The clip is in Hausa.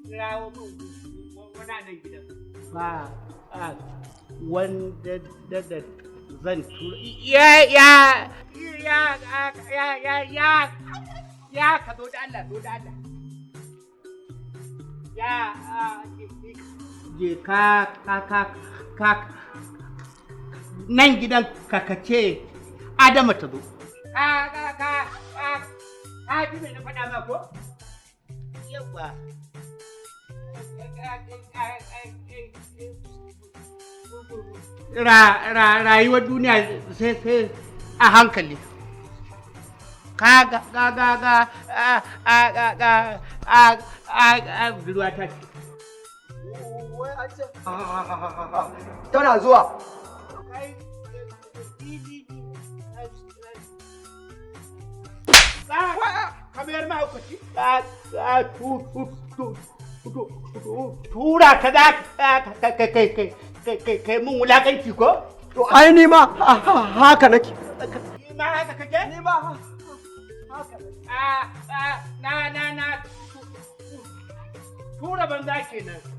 kirawo wannan gidan ba wanda da zan tura ya ka zo da Allah ya je ka nan gidan kakace Adama ta zo ka ji me na faɗa ma ko yawa rayuwar duniya sai a hankali ruwa ta ce tana zuwa kamar mahaukaci tura ka za kai mun wulakanci ko? To ai ni ma haka nake. Ni ma haka kake? Ni ma haka. Na tura banza kenan.